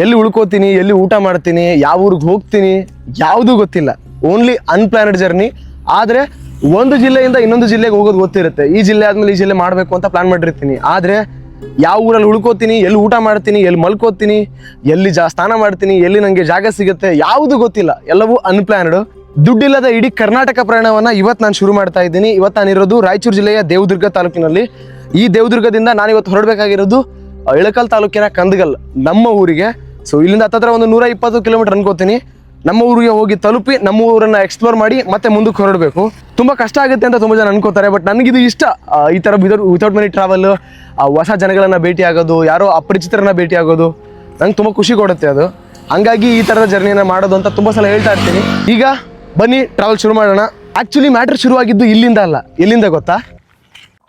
ಎಲ್ಲಿ ಉಳ್ಕೋತೀನಿ, ಎಲ್ಲಿ ಊಟ ಮಾಡ್ತೀನಿ, ಯಾವ ಊರಿಗೆ ಹೋಗ್ತೀನಿ ಯಾವುದೂ ಗೊತ್ತಿಲ್ಲ. Only unplanned journey. ಆದರೆ ಒಂದು ಜಿಲ್ಲೆಯಿಂದ ಇನ್ನೊಂದು ಜಿಲ್ಲೆಗೆ ಹೋಗೋದು ಗೊತ್ತಿರುತ್ತೆ. ಈ ಜಿಲ್ಲೆ ಆದ್ಮೇಲೆ ಈ ಜಿಲ್ಲೆ ಮಾಡಬೇಕು ಅಂತ ಪ್ಲಾನ್ ಮಾಡಿರ್ತೀನಿ. ಆದರೆ ಯಾವ ಊರಲ್ಲಿ ಉಳ್ಕೋತೀನಿ, ಎಲ್ಲಿ ಊಟ ಮಾಡ್ತೀನಿ, ಎಲ್ಲಿ ಮಲ್ಕೋತೀನಿ, ಎಲ್ಲಿ ಸ್ನಾನ ಮಾಡ್ತೀನಿ, ಎಲ್ಲಿ ನನಗೆ ಜಾಗ ಸಿಗುತ್ತೆ ಯಾವುದೂ ಗೊತ್ತಿಲ್ಲ. ಎಲ್ಲವೂ ಅನ್ಪ್ಲಾನ್ಡ್. ದುಡ್ಡಿಲ್ಲದ ಇಡೀ ಕರ್ನಾಟಕ ಪ್ರಯಾಣವನ್ನ ಇವತ್ತು ನಾನು ಶುರು ಮಾಡ್ತಾ ಇದ್ದೀನಿ. ಇವತ್ತು ನಾನಿರೋದು ರಾಯಚೂರು ಜಿಲ್ಲೆಯ ದೇವದುರ್ಗ ತಾಲೂಕಿನಲ್ಲಿ. ಈ ದೇವದುರ್ಗದಿಂದ ನಾನು ಇವತ್ತು ಹೊರಡಬೇಕಾಗಿರೋದು ಇಳಕಲ್ ತಾಲೂಕಿನ ಕಂದಗಲ್ ನಮ್ಮ ಊರಿಗೆ. ಸೊ ಇಲ್ಲಿಂದ ಹತ್ತತ್ರ ಒಂದು 120 ಕಿಲೋಮೀಟರ್ ಅನ್ಕೋತೀನಿ. ನಮ್ಮ ಊರಿಗೆ ಹೋಗಿ ತಲುಪಿ ನಮ್ಮ ಊರನ್ನ ಎಕ್ಸ್ಪ್ಲೋರ್ ಮಾಡಿ ಮತ್ತೆ ಮುಂದಕ್ಕೆ ಹೊರಡಬೇಕು. ತುಂಬಾ ಕಷ್ಟ ಆಗುತ್ತೆ ಅಂತ ತುಂಬ ಜನ ಅನ್ಕೋತಾರೆ, ಬಟ್ ನನಗಿದು ಇಷ್ಟ. ಈ ಥರ ವಿತೌಟ್ ಮನಿ ಟ್ರಾವೆಲ್, ಹೊಸ ಜನಗಳನ್ನ ಭೇಟಿ ಆಗೋದು, ಯಾರೋ ಅಪರಿಚಿತರನ್ನ ಭೇಟಿ ಆಗೋದು ನಂಗೆ ತುಂಬ ಖುಷಿ ಕೊಡುತ್ತೆ ಅದು. ಹಂಗಾಗಿ ಈ ಥರದ ಜರ್ನಿನ ಮಾಡೋದು ಅಂತ ತುಂಬ ಸಲ ಹೇಳ್ತಾ ಇರ್ತೀನಿ. ಈಗ ಬನ್ನಿ ಟ್ರಾವೆಲ್ ಶುರು ಮಾಡೋಣ. ಆ್ಯಕ್ಚುಲಿ ಮ್ಯಾಟ್ರ್ ಶುರುವಾಗಿದ್ದು ಇಲ್ಲಿಂದ ಅಲ್ಲ. ಎಲ್ಲಿಂದ ಗೊತ್ತಾ?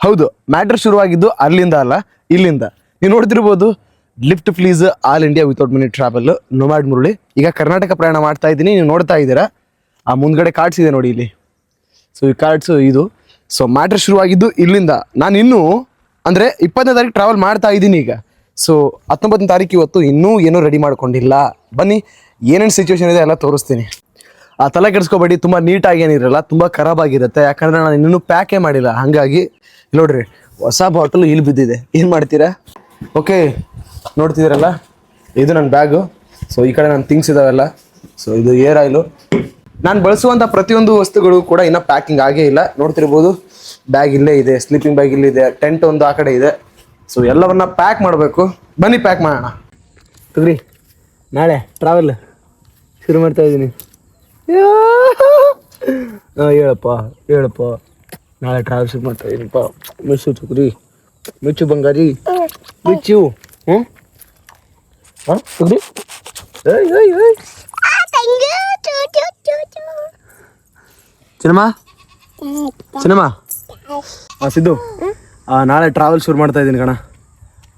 ಹೌದು, ಮ್ಯಾಟ್ರ್ ಶುರುವಾಗಿದ್ದು ಅಲ್ಲಿಂದ ಅಲ್ಲ, ಇಲ್ಲಿಂದ. ನೀವು ನೋಡ್ತಿರ್ಬೋದು, lift please all India without money travel nomad Murali. ಈಗ ಕರ್ನಾಟಕ ಪ್ರಯಾಣ ಮಾಡ್ತಾ ಇದ್ದೀನಿ. ನೀವು ನೋಡ್ತಾ ಇದ್ದೀರಾ, ಆ ಮುಂದ್ಗಡೆ ಕಾರ್ಡ್ಸ್ ಇದೆ ನೋಡಿ ಇಲ್ಲಿ. ಸೊ ಈ ಕಾರ್ಡ್ಸು ಇದು. ಸೊ ಮ್ಯಾಟ್ರ್ ಶುರುವಾಗಿದ್ದು ಇಲ್ಲಿಂದ. ನಾನು ಇನ್ನೂ ಅಂದರೆ 20ನೇ ತಾರೀಕು ಟ್ರಾವೆಲ್ ಮಾಡ್ತಾ ಇದ್ದೀನಿ ಈಗ. ಸೊ 19ನೇ ತಾರೀಕು ಇವತ್ತು ಇನ್ನೂ ಏನೂ ರೆಡಿ ಮಾಡ್ಕೊಂಡಿಲ್ಲ. ಬನ್ನಿ ಏನೇನು ಸಿಚುವೇಶನ್ ಇದೆ ಎಲ್ಲ ತೋರಿಸ್ತೀನಿ. ಆ ತಲೆ ಕೆಡಿಸ್ಕೋಬೇಡಿ, ತುಂಬ ನೀಟಾಗಿ ಏನಿರಲ್ಲ, ತುಂಬ ಖರಾಬ್ ಆಗಿರುತ್ತೆ. ಯಾಕಂದರೆ ನಾನು ಇನ್ನೂ ಪ್ಯಾಕೇ ಮಾಡಿಲ್ಲ. ಹಾಗಾಗಿ ನೋಡ್ರಿ, ಹೊಸ ಬಾಟಲ್ ಇಲ್ಲಿ ಬಿದ್ದಿದೆ. ಏನು ಮಾಡ್ತೀರಾ? ಓಕೆ, ನೋಡ್ತಿದ್ದೀರಲ್ಲ, ಇದು ನನ್ನ ಬ್ಯಾಗು. ಸೊ ಈ ಕಡೆ ನನ್ನ ಥಿಂಗ್ಸ್ ಇದಾವೆಲ್ಲ. ಸೊ ಇದು ಏರ್ ಆಯಿಲು. ನಾನು ಬಳಸುವಂಥ ಪ್ರತಿಯೊಂದು ವಸ್ತುಗಳು ಕೂಡ ಇನ್ನೂ ಪ್ಯಾಕಿಂಗ್ ಆಗೇ ಇಲ್ಲ. ನೋಡ್ತಿರ್ಬೋದು, ಬ್ಯಾಗ್ ಇಲ್ಲೇ ಇದೆ, ಸ್ಲೀಪಿಂಗ್ ಬ್ಯಾಗ್ ಇಲ್ಲಿದೆ, ಟೆಂಟ್ ಒಂದು ಆ ಕಡೆ ಇದೆ. ಸೊ ಎಲ್ಲವನ್ನ ಪ್ಯಾಕ್ ಮಾಡಬೇಕು. ಬನ್ನಿ ಪ್ಯಾಕ್ ಮಾಡೋಣ. ತಗ್ರಿ, ನಾಳೆ ಟ್ರಾವೆಲ್ ಶುರು ಮಾಡ್ತಾ ಇದ್ದೀನಿ. ಹೇಳಪ್ಪ ಹೇಳಪ್ಪ, ನಾಳೆ ಟ್ರಾವೆಲ್ ಶುರು ಮಾಡ್ತಾ ಇದ್ದೀನಿಪ್ಪ. ಮಿಚ್ಚು ಚುಕ್ರಿ, ಮಿಚ್ಚು ಬಂಗಾರಿ, ಮಿಚ್ಚು. ಹಾಂ ತಗ್ರಿ, ಸಿನಿಮಾ ಸಿನಿಮಾ ಸಿದ್ದು, ನಾಳೆ ಟ್ರಾವೆಲ್ ಶುರು ಮಾಡ್ತಾ ಇದ್ದೀನಿ ಕಣ.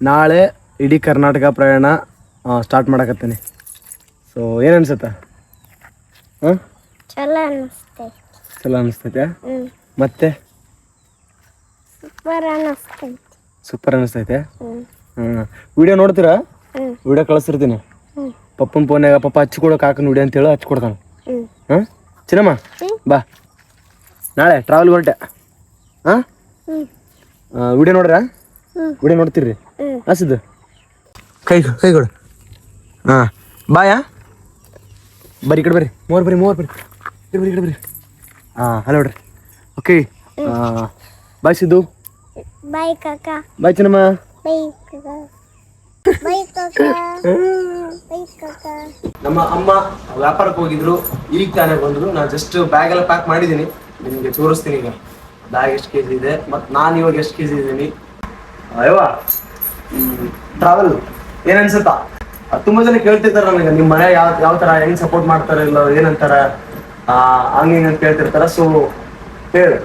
ನಾಳೆ ಇಡೀ ಕರ್ನಾಟಕ ಪ್ರಯಾಣ ಸ್ಟಾರ್ಟ್ ಮಾಡಕತ್ತೀನಿ. ಸೊ ಏನು ಅನ್ಸುತ್ತಾ? ಹಾಂ, ಚಲೋ ಅನಿಸ್ತೈತೆ. ಮತ್ತೆ ಸೂಪರ್ ಅನಿಸ್ತೈತೆ. ವಿಡಿಯೋ ನೋಡ್ತೀರಾ? ವಿಡಿಯೋ ಕಳಿಸ್ತಿರ್ತೀನಿ. ಪಪ್ಪನ ಫೋನ್ಯಾಗ ಪಪ್ಪ ಹಚ್ಕೊಡೋಕೆ ಹಾಕನ್ ವಿಡಿಯೋ ಅಂತೇಳಿ ಹಚ್ಕೊಡ್ತಾನೆ. ಹಾಂ ಚಿನ್ನಮ್ಮ, ಬಾ ನಾಳೆ ಟ್ರಾವೆಲ್ ಹೊರಟೆ. ಹಾಂ, ವಿಡಿಯೋ ನೋಡ್ರ? ವಿಡಿಯೋ ನೋಡ್ತೀರಿ? ಹಸಿದ್ದು ಕೈ ಕೊಡು. ಹಾಂ, ಬಾಯಾ ಬರ್ರಿ, ಈ ಕಡೆ ಬರ್ರಿ, ಮೂವರು ಬರ್ರಿ, ಈ ಕಡೆ ಬರ್ರಿ. ಹಾಂ, ಹಲೋ ನೋಡ್ರಿ. ಓಕೆ, ಬಾಯ್ ಸಿದ್ದು. ಬಾಯ್ ಕಾಕ. ಬಾಯ್ ಚಿನ್ನಮ್ಮ. ನಮ್ಮ ಅಮ್ಮ ವ್ಯಾಪಾರಕ್ಕೆ ಹೋಗಿದ್ರು, ಈಗ ತಾನೇ ಬಂದ್ರು. ನಾನು ಜಸ್ಟ್ ಬ್ಯಾಗ್ ಎಲ್ಲ ಪ್ಯಾಕ್ ಮಾಡಿದ್ದೀನಿ, ನಿಮಗೆ ತೋರಿಸ್ತೀನಿ. ಈಗ ಬ್ಯಾಗ್ ಎಷ್ಟು ಕೆಜಿ ಇದೆ ಮತ್ತು ನಾನು ಇವಾಗ ಎಷ್ಟು ಕೆಜಿ ಇದ್ದೀನಿ. ಅಯ್ಯವ, ಟ್ರಾವೆಲ್ ಏನ್ ಅನ್ಸುತ್ತಾ? ತುಂಬಾ ಜನ ಕೇಳ್ತಿರ್ತಾರೆ ನನಗೆ, ನಿಮ್ಮ ಮನೆ ಯಾವ ತರ, ಹೆಂಗ್ ಸಪೋರ್ಟ್ ಮಾಡ್ತಾರೆ, ಇಲ್ಲ ಏನಂತಾರ, ಹಂಗೆ ಹಿಂಗೆ ಕೇಳ್ತಿರ್ತಾರ. ಸೊ ಹೇಳು.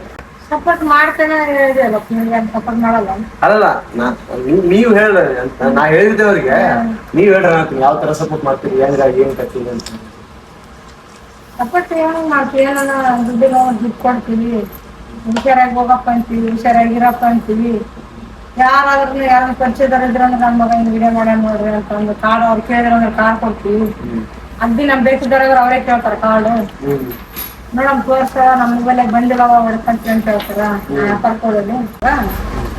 ಸಪೋರ್ಟ್ ಮಾಡ್ತೇನೆ ಸಪೋರ್ಟ್ ಮಾಡಲ್ಲ. ಅಲ್ಲಲ್ಲ, ನೀವು ಹೇಳ, ನಾ ಹೇಳಿದ್ದೆ ಅವ್ರಿಗೆ, ನೀವ್ ಹೇಳ್ರ ಯಾವ ತರ ಸಪೋರ್ಟ್ ಮಾಡ್ತೀವಿ, ಹೆಂಗಾಗಿ ಏನ್ ಕಟ್ತೀವಿ ಅಂತ. ಸಪೋರ್ಟ್ ಏನು ಮಾಡ್ತೀವಿ, ಏನಾರ ದುಡ್ಡು ಕೊಡ್ತೀವಿ, ಹುಷಾರಾಗಿ ಹೋಗಪ್ಪ ಅಂತೀವಿ, ಹುಷಾರಾಗಿರಪ್ಪ ಅಂತೀವಿ. ಯಾರಾದ್ರೂ ಯಾರನ್ನ ಪರಿಚಯದಾರ ಇದ್ರ ನನ್ನ ಮಗ ಹಿಂಗ್ ವಿಡಿಯೋ ಮಾಡ್ಯಾನ ನೋಡ್ರಿ ಅಂತ ಒಂದು ಕಾರ್ಡ್ ಅವ್ರು ಕೇಳಿದ್ರ ಅಂದ್ರೆ ಕಾರ್ಡ್ ಕೊಡ್ತೀವಿ. ಅದ್ದಿ ನಮ್ ಬೇಕಿದ್ದಾರ ಅವರೇ ಕೇಳ್ತಾರ ಕಾರ್ಡು. ಮೇಡಮ್ ತೋರ್ಸ, ನಮ್ಮ ಮೊಬೈಲ್ ಬಂದಿಲ್ಲವ ಹೊಡ್ಕಂತೀವಿ ಅಂತ ಹೇಳ್ತಾರ. ವ್ಯಾಪಾರದಲ್ಲಿ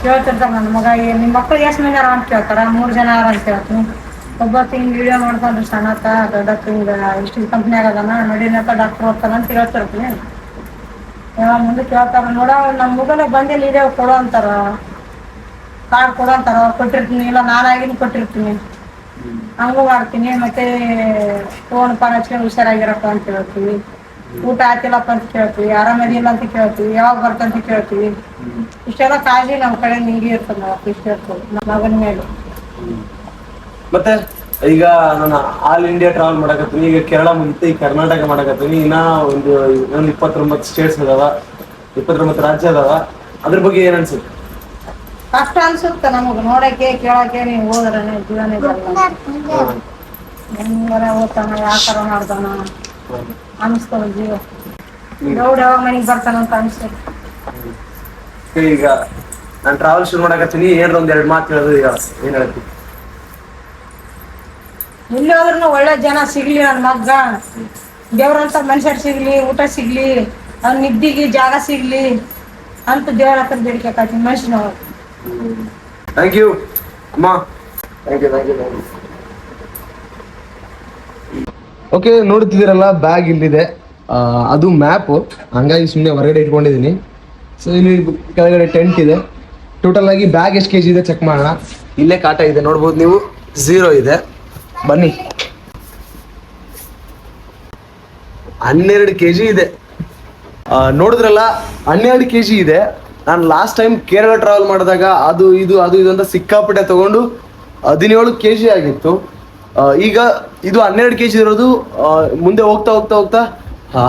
ಕೇಳ್ತಿರ್ತಾರ, ನನ್ನ ಮಗ ನಿಮ್ಮ ಮಕ್ಳು ಎಷ್ಟು ಮಂದಿ ಅಂತ ಕೇಳ್ತಾರ. 3 ಜನ ಅಂತ ಹೇಳ್ತೀನಿ. ಒಬ್ಬತ್ತು ಹಿಂಗ್ ವಿಡಿಯೋ ನೋಡ್ಕೊಂಡ್ರೆ ಸಣ್ಣತ್ತ ದೊಡ್ಡಕ್ಕ ಹಿಂಗ ಇಷ್ಟು ಕಂಪ್ನಿ ಆಗದನ ನಡಿನತ್ತ ಡಾಕ್ಟರ್ ಹೋಗ್ತಾನ ಅಂತ ಹೇಳ್ತಿರ್ತೀನಿ. ಮುಂದೆ ಕೇಳ್ತಾರ, ನೋಡ ನಮ್ಮ ಮೊಬೈಲ್ ಬಂದಿಲ್ಲ ಇದೆ ಕೊಡು ಅಂತಾರ, ಕಾರ್ಡ್ ಕೊಡು ಅಂತಾರ. ಕೊಟ್ಟಿರ್ತೀನಿ, ಇಲ್ಲ ನಾನಾಗಿನ ಕೊಟ್ಟಿರ್ತೀನಿ, ಹಂಗೂ ಮಾಡ್ತೀನಿ. ಮತ್ತೆ ಫೋನ್ ಪಾನ್ ಹಚ್ಕೊಂಡು ಹುಷಾರಾಗಿರಪ್ಪ ಅಂತ ಹೇಳ್ತೀವಿ. ಊಟ ಆಯ್ತಿಲ್ಲಪ್ಪ ಅಂತ ಕೇಳ್ತೀವಿ, ಆರಾಮದಿಲ್ಲ ಅಂತ ಕೇಳ್ತೀವಿ, ಯಾವಾಗ ಬರ್ತಂತ ಕೇಳ್ತೀವಿ. ಇಷ್ಟೆಲ್ಲ ಕಾಳಜಿ ನಮ್ಮ ಕಡೆ ನಿಂಗೆ ಇರ್ತದೆ. ನಾವು ಇಷ್ಟ ಇರ್ತದೆ ನಮ್ಮ ಮಗನ ಮೇಲೆ. ಮತ್ತೆ ಈಗ ನಾನು ಆಲ್ ಇಂಡಿಯಾ ಟ್ರಾವೆಲ್ ಮಾಡಕತ್ತೀನಿ. ಈಗ ಕೇರಳ ಮುಗಿತು, ಈಗ ಕರ್ನಾಟಕ ಮಾಡಕತ್ತೀನಿ. ಇನ್ನ ಒಂದು 29 ಸ್ಟೇಟ್ಸ್ ಅದಾವ, 29 ರಾಜ್ಯ ಅದಾವ. ಅದ್ರ ಬಗ್ಗೆ ಏನ್ ಅನ್ಸುತ್ತೆ? ಕಷ್ಟ ಅನ್ಸುತ್ತೆ ನಮಗ್ ನೋಡಕ್ಕೆ ಕೇಳಕ್ಕೆ. ನೀವು ಹೋದ್ರೆ ಜೀವನ ಹೆಂಗಾರ ಓದ್ತಾನ, ಯಾಕಾರ ಮಾಡ್ತಾನ ಅನಿಸ್ತದ. ಜೀವ ದೌಡ್ ಯಾವಾಗ ಮನೆಗೆ ಬರ್ತಾನಂತ ಅನ್ಸ್ತದೆ. ಈಗ ನಾನು ಟ್ರಾವೆಲ್ ಶುರು ಮಾಡಕತ್ತೀನಿ. ಏನಾರ ಒಂದ್ 2 ಮಾತು ಹೇಳೋದು, ಈಗ ಏನ್ ಹೇಳ್ತೀನಿ? ಎಲ್ಲಿ ಹೋದ್ರೂ ಒಳ್ಳೆ ಜನ ಸಿಗ್ಲಿ, ನನ್ನ ಮಗ್ಗ ದೇವ್ರಂತ ಮನುಷ್ಯರು ಸಿಗ್ಲಿ, ಊಟ ಸಿಗ್ಲಿ, ಅವ್ನ ನಿದ್ದಿಗೆ ಜಾಗ ಸಿಗ್ಲಿ ಅಂತ ದೇವ್ರ ಹತ್ರ ಬೇಡಿಕೆ ಮನುಷ್ಯನವ್ರು. ಥ್ಯಾಂಕ್ ಯು ಅಮ್ಮ. Thank you. ಓಕೆ, ನೋಡ್ತಿದ್ದೀರಲ್ಲ ಬ್ಯಾಗ್ ಇಲ್ಲಿದೆ. ಅದು ಮ್ಯಾಪು, ಹಂಗಾಗಿ ಸುಮ್ಮನೆ ಹೊರಗಡೆ ಇಟ್ಕೊಂಡಿದ್ದೀನಿ. ಸೊ ಇಲ್ಲಿ ಕೆಳಗಡೆ ಟೆಂಟ್ ಇದೆ. ಟೋಟಲ್ ಆಗಿ ಬ್ಯಾಗ್ ಎಷ್ಟು ಕೆಜಿ ಇದೆ ಚೆಕ್ ಮಾಡೋಣ. ಇಲ್ಲೇ ಕಾಟ ಇದೆ ನೋಡ್ಬೋದು ನೀವು, 0 ಇದೆ. ಬನ್ನಿ, 12 kg ಇದೆ. ನೋಡಿದ್ರಲ್ಲ 12 kg ಇದೆ. ನಾನು ಲಾಸ್ಟ್ ಟೈಮ್ ಕೇರಳ ಟ್ರಾವೆಲ್ ಮಾಡಿದಾಗ ಅದು ಇದು ಅಂತ ಸಿಕ್ಕಾಪಟ್ಟೆ ತಗೊಂಡು 17 kg ಆಗಿತ್ತು. ಈಗ ಇದು 12 kg ಇರೋದು. ಮುಂದೆ ಹೋಗ್ತಾ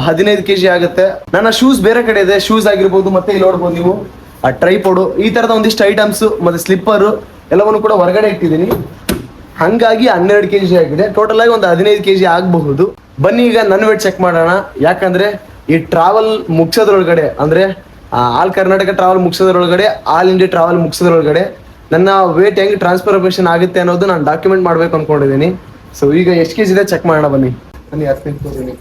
15 kg ಆಗುತ್ತೆ. ನನ್ನ ಶೂಸ್ ಬೇರೆ ಕಡೆ ಇದೆ, ಶೂಸ್ ಆಗಿರ್ಬೋದು, ಮತ್ತೆ ಇಲ್ಲಿ ನೋಡ್ಬೋದು ನೀವು ಟ್ರೈಪೋಡು, ಈ ತರದ ಒಂದಿಷ್ಟು ಐಟಮ್ಸ್ ಮತ್ತೆ ಸ್ಲಿಪ್ಪರು ಎಲ್ಲವನ್ನು ಕೂಡ ಹೊರಗಡೆ ಇಟ್ಟಿದ್ದೀನಿ. ಹಂಗಾಗಿ 12 kg ಆಗಿದೆ. ಟೋಟಲ್ ಆಗಿ ಒಂದು 15 kg ಆಗಬಹುದು. ಬನ್ನಿ ಈಗ ನನ್ನ ವೇಟ್ ಚೆಕ್ ಮಾಡೋಣ. ಯಾಕಂದ್ರೆ ಈ ಟ್ರಾವೆಲ್ ಮುಗಿಸೋದ್ರೊಳಗಡೆ, ಅಂದ್ರೆ ಆಲ್ ಕರ್ನಾಟಕ ಟ್ರಾವೆಲ್ ಮುಗಿಸೋದ್ರೊಳಗಡೆ, ಆಲ್ ಇಂಡಿಯಾ ಟ್ರಾವೆಲ್ ಮುಗಿಸೋದ್ರೊಳಗಡೆ ನನ್ನ ವೇಟ್ ಹೆಂಗ್ ಟ್ರಾನ್ಸ್ಫರ್ಮೇಷನ್ ಆಗುತ್ತೆ ಅನ್ನೋದು ನಾನು ಡಾಕ್ಯುಮೆಂಟ್ ಮಾಡ್ಬೇಕು ಅನ್ಕೊಂಡಿದ್ದೀನಿ. ಸೊ ಈಗ ಎಷ್ಟು ಕೆಜಿ ಇದೆ ಚೆಕ್ ಮಾಡೋಣ ಬನ್ನಿ. ಬನ್ನಿ 10 ನಿಂತ್ಕೊತೀನಿ.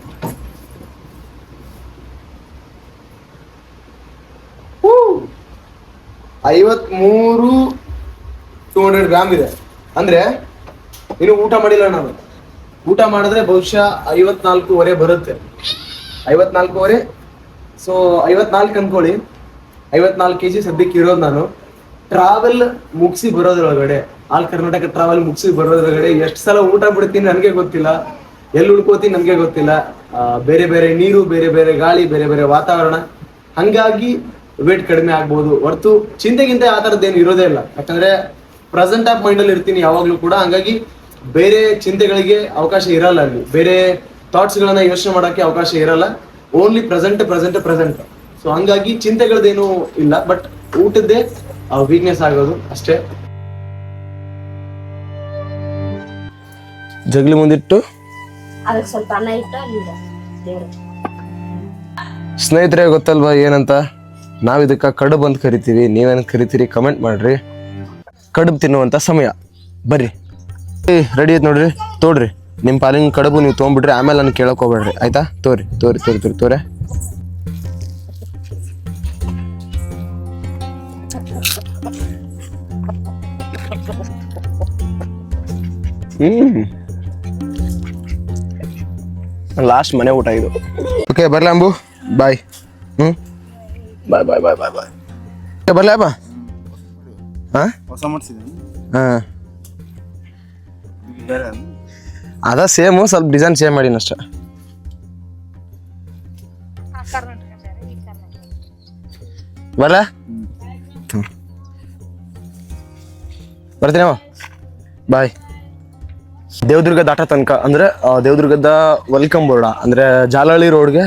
53 200 ಗ್ರಾಮ್ ಇದೆ. ಅಂದ್ರೆ ಇನ್ನು ಊಟ ಮಾಡಿಲ್ಲ ನಾನು. ಊಟ ಮಾಡಿದ್ರೆ ಬಹುಶಃ 54.5 ಬರುತ್ತೆ. 54.5. ಸೊ 54 ಅನ್ಕೊಳ್ಳಿ. 54 kg ಸದ್ಯಕ್ಕೆ ಇರೋದು. ನಾನು ಟ್ರಾವೆಲ್ ಮುಗಿಸಿ ಬರೋದ್ರೊಳಗಡೆ, ಆಲ್ ಕರ್ನಾಟಕ ಟ್ರಾವೆಲ್ ಮುಗಿಸಿ ಬರೋದ್ರೊಳಗಡೆ ಎಷ್ಟು ಸಲ ಊಟ ಬಿಡ್ತೀನಿ ನನಗೆ ಗೊತ್ತಿಲ್ಲ, ಎಲ್ಲಿ ಉಳ್ಕೋತೀನಿ ನನಗೆ ಗೊತ್ತಿಲ್ಲ. ಬೇರೆ ಬೇರೆ ನೀರು, ಬೇರೆ ಬೇರೆ ಗಾಳಿ, ಬೇರೆ ಬೇರೆ ವಾತಾವರಣ, ಹಂಗಾಗಿ ವೇಟ್ ಕಡಿಮೆ ಆಗ್ಬೋದು ಹೊರತು ಚಿಂತೆಗಿಂತ ಆ ಥರದ್ದೇನು ಇರೋದೇ ಇಲ್ಲ. ಯಾಕಂದ್ರೆ ಪ್ರೆಸೆಂಟ್ ಆಫ್ ಮೈಂಡಲ್ಲಿ ಇರ್ತೀನಿ ಯಾವಾಗಲೂ ಕೂಡ. ಹಂಗಾಗಿ ಬೇರೆ ಚಿಂತೆಗಳಿಗೆ ಅವಕಾಶ ಇರಲ್ಲ, ಅಲ್ಲಿ ಬೇರೆ ಥಾಟ್ಸ್ಗಳನ್ನ ಯೋಚನೆ ಮಾಡೋಕ್ಕೆ ಅವಕಾಶ ಇರಲ್ಲ. Only present. ಸೊ ಹಂಗಾಗಿ ಚಿಂತೆಗಳದ್ದೇನು ಇಲ್ಲ. ಬಟ್ ಊಟದ್ದೇ ವೀಕ್ನೆಸ್ ಆಗೋದು ಅಷ್ಟೇ. ಜಗ್ಲಿ ಮುಂದಿಟ್ಟು ಅದಕ್ಕೆ ಸ್ವಲ್ಪ ಅನ್ನ ಇಟ್ಟು ಅಲ್ಲಿದೆ ದೇವ್ರು. ಸ್ನೇಹಿತರೆ, ಗೊತ್ತಲ್ವಾ ಏನಂತ? ನಾವು ಇದಕ್ಕೆ ಕಡುಬು ಅಂತ ಕರಿತೀವಿ. ನೀವೇನು ಕರಿತೀರಿ ಕಮೆಂಟ್ ಮಾಡ್ರಿ. ಕಡುಬು ತಿನ್ನುವಂಥ ಸಮಯ. ಬರ್ರಿ, ರೆಡಿ ಐತೆ ನೋಡ್ರಿ, ತೋಡ್ರಿ ನಿಮ್ಮ ಪಾಲಿನ ಕಡುಬು ನೀವು ತೊಗೊಂಡ್ಬಿಡ್ರಿ. ಆಮೇಲೆ ನಾನು ಕೇಳಕ್ ಹೋಗ್ಬೇಡ್ರಿ, ಆಯ್ತಾ? ತೋರಿ. ಲಾಸ್ಟ್ ಮನೆ ಊಟ ಇದು. ಓಕೆ, ಬರ್ಲ ಅಂಬು, ಬಾಯ್. ಬಾಯ್. ಬರ್ಲ ಬಾ. ಅದ ಸೇಮು, ಸ್ವಲ್ಪ ಡಿಸೈನ್ ಚೇಂಜ್ ಮಾಡೀನಿ ಅಷ್ಟೇ. ಬರಲ ಬರ್ತೀನವ, ಬಾಯ್. ದೇವದುರ್ಗ ದಾಟ ತನಕ ಅಂದ್ರೆ ದೇವದುರ್ಗದ ವೆಲ್ಕಮ್ ಬೋರ್ಡ ಅಂದ್ರೆ ಜಾಲಹಳ್ಳಿ ರೋಡ್ಗೆ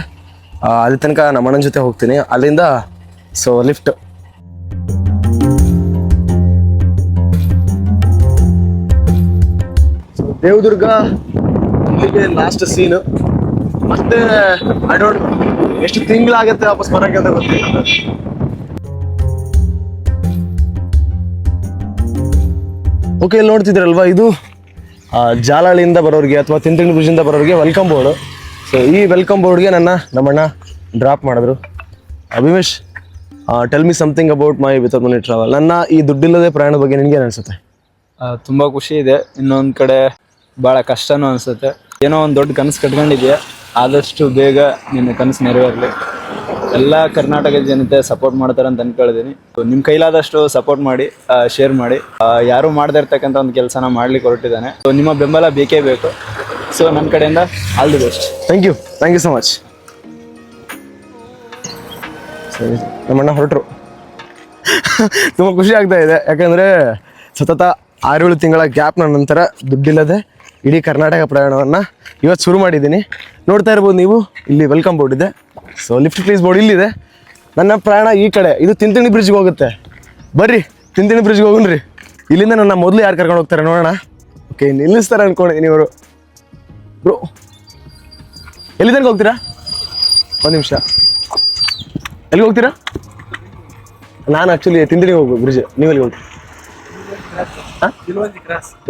ಅಲ್ಲಿ ತನಕ ನಮ್ಮ ಅಣ್ಣನ ಜೊತೆ ಹೋಗ್ತೀನಿ. ಅಲ್ಲಿಂದ ಸೊ ಲಿಫ್ಟ್. ದೇವದುರ್ಗ ಇಲ್ಲಿಗೆ ಲಾಸ್ಟ್ ಸೀನು. ಮತ್ತೆ ಐ ಡೋಂಟ್ ಎಷ್ಟು ತಿಂಗಳಾಗತ್ತೆ ವಾಪಸ್ ಬರಕ್ಕೆ ಅಂತ ಗೊತ್ತಿಲ್ಲ. ಓಕೆ, ಇಲ್ಲಿ ನೋಡ್ತಿದ್ರಲ್ವಾ, ಇದು ಜಾಲಹಳ್ಳಿಯಿಂದ ಬರೋರಿಗೆ ಅಥವಾ ತಿಂತಿಂಗ್ ಬ್ರಿಡ್ಜಿಂದ ಬರೋರಿಗೆ ವೆಲ್ಕಮ್ ಬೋರ್ಡು. ಸೊ ಈ ವೆಲ್ಕಮ್ ಬೋರ್ಡ್ಗೆ ನಮ್ಮಣ್ಣ ಡ್ರಾಪ್ ಮಾಡಿದ್ರು. Abhimesh, tell me something about my without money travel. ನನ್ನ ಈ ದುಡ್ಡಿಲ್ಲದೆ ಪ್ರಯಾಣದ ಬಗ್ಗೆ ನಿನ್ಗೆ ಏನು ಅನ್ಸುತ್ತೆ? ತುಂಬ ಖುಷಿ ಇದೆ. ಇನ್ನೊಂದು ಕಡೆ ಭಾಳ ಕಷ್ಟನೂ ಅನಿಸುತ್ತೆ. ಏನೋ ಒಂದು ದೊಡ್ಡ ಕನಸು ಕಟ್ಕೊಂಡಿದ್ಯಾ, ಆದಷ್ಟು ಬೇಗ ನಿನ್ನ ಕನಸು ನೆರವೇರಲಿ. ಎಲ್ಲ ಕರ್ನಾಟಕದ ಜನತೆ ಸಪೋರ್ಟ್ ಮಾಡ್ತಾರೆ ಅಂತ ಅನ್ಕೊಳ್ತೀನಿ. ನಿಮ್ಮ ಕೈಲಾದಷ್ಟು ಸಪೋರ್ಟ್ ಮಾಡಿ, ಶೇರ್ ಮಾಡಿ. ಯಾರು ಮಾಡದೇ ಇರ್ತಕ್ಕಂಥ ಒಂದು ಕೆಲಸನ ಮಾಡ್ಲಿಕ್ಕೆ ಹೊರಟಿದ್ದಾನೆ. ಸೊ ನಿಮ್ಮ ಬೆಂಬಲ ಬೇಕೇ ಬೇಕು. ಸೊ ನನ್ನ ಕಡೆಯಿಂದ all the best. Thank you so much. ಸರಿ, ನಮ್ಮಣ್ಣ ಹೊರಟರು. ತುಂಬ ಖುಷಿ ಆಗ್ತಾ ಇದೆ. ಯಾಕಂದರೆ ಸತತ 6-7 ತಿಂಗಳ ಗ್ಯಾಪ್ನ ನಂತರ ದುಡ್ಡಿಲ್ಲದೆ ಇಡೀ ಕರ್ನಾಟಕ ಪ್ರಯಾಣವನ್ನು ಇವತ್ತು ಶುರು ಮಾಡಿದ್ದೀನಿ. ನೋಡ್ತಾ ಇರ್ಬೋದು ನೀವು, ಇಲ್ಲಿ ವೆಲ್ಕಮ್ ಬೋರ್ಡ್ ಇದೆ. ಸೊ ಲಿಫ್ಟ್ ಪ್ಲೀಸ್ ಬೋರ್ಡ್ ಇಲ್ಲಿದೆ. ನನ್ನ ಪ್ರಯಾಣ ಈ ಕಡೆ, ಇದು ತಿಂತಿಣಿ ಬ್ರಿಡ್ಜ್ಗೆ ಹೋಗುತ್ತೆ. ಬರ್ರಿ, ತಿಂತಿಣಿ ಬ್ರಿಡ್ಜ್ಗೆ ಹೋಗೋಣ್ರಿ. ಇಲ್ಲಿಂದ ನನ್ನ ಮೊದಲು ಯಾರು ಕರ್ಕೊಂಡು ಹೋಗ್ತಾರೆ ನೋಡೋಣ. ಓಕೆ, ನಿಲ್ಲಿಸ್ತಾರೆ ಅನ್ಕೊಂಡಿದ್ದೀನಿ ಇವರು. ಬ್ರೋ, ಎಲ್ಲಿ ತನಕ ಹೋಗ್ತೀರಾ? 1 ನಿಮಿಷ. ಎಲ್ಲಿಗೆ ಹೋಗ್ತೀರಾ? ನಾನು ಆ್ಯಕ್ಚುಲಿ ತಿಂತಿಣಿಗೆ ಹೋಗ್ಬೇಕು ಬ್ರಿಡ್ಜ್. ನೀವು ಎಲ್ಲಿಗೆ ಹೋಗ್ತೀರಾ?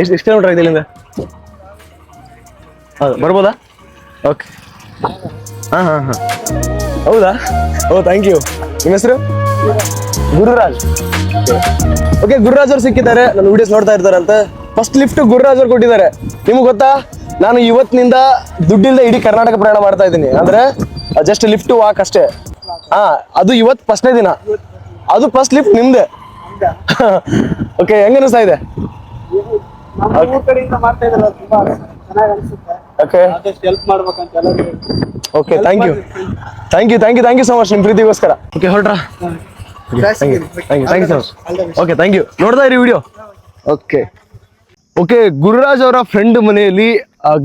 ಎಷ್ಟು ಕಿಲೋಮೀಟರ್ ಆಗಿದೆ ಇಲ್ಲಿಂದ? ಹೌದು, ಬರ್ಬೋದಾ? ಓಕೆ. ಹಾಂ ಹಾಂ ಹಾಂ, ಹೌದಾ? ಓ ಥ್ಯಾಂಕ್ ಯು. ನಿಮ್ಮ ಹೆಸರು? ಗುರುರಾಜ್. ಓಕೆ, ಗುರುರಾಜ್ ಅವ್ರು ಸಿಕ್ಕಿದ್ದಾರೆ, ನನ್ನ ವಿಡಿಯೋಸ್ ನೋಡ್ತಾ ಇರ್ತಾರಂತೆ. ಫಸ್ಟ್ ಲಿಫ್ಟ್ ಗುರುರಾಜ್ ಅವ್ರು ಕೊಟ್ಟಿದ್ದಾರೆ. ನಿಮ್ಗೆ ಗೊತ್ತಾ, ನಾನು ಇವತ್ತಿನಿಂದ ದುಡ್ಡಿಲ್ಲದೆ ಇಡೀ ಕರ್ನಾಟಕ ಪ್ರಯಾಣ ಮಾಡ್ತಾ ಇದ್ದೀನಿ. ಅಂದ್ರೆ ಜಸ್ಟ್ ಲಿಫ್ಟ್ ವಾಕ್ ಅಷ್ಟೇ. ಹಾ, ಅದು ಇವತ್ತು ಫಸ್ಟ್ನೇ ದಿನ, ಅದು ಫಸ್ಟ್ ಲಿಫ್ಟ್ ನಿಮ್ದೆ. ಓಕೆ, ಹೆಂಗ ಅನಿಸ್ತಾ ಇದೆ? Okay, okay, thank you so much ನಿಮ್ಮ ಪ್ರೀತಿಗೋಸ್ಕರ. ಓಕೆ, ಹೊರಟ್ರಾ? Thank you so much. Okay, thank you. ನೋಡ್ತಾ ಇರಿ ವಿಡಿಯೋ. ಓಕೆ, ಗುರುರಾಜ್ ಅವರ ಫ್ರೆಂಡ್ ಮನೆಯಲ್ಲಿ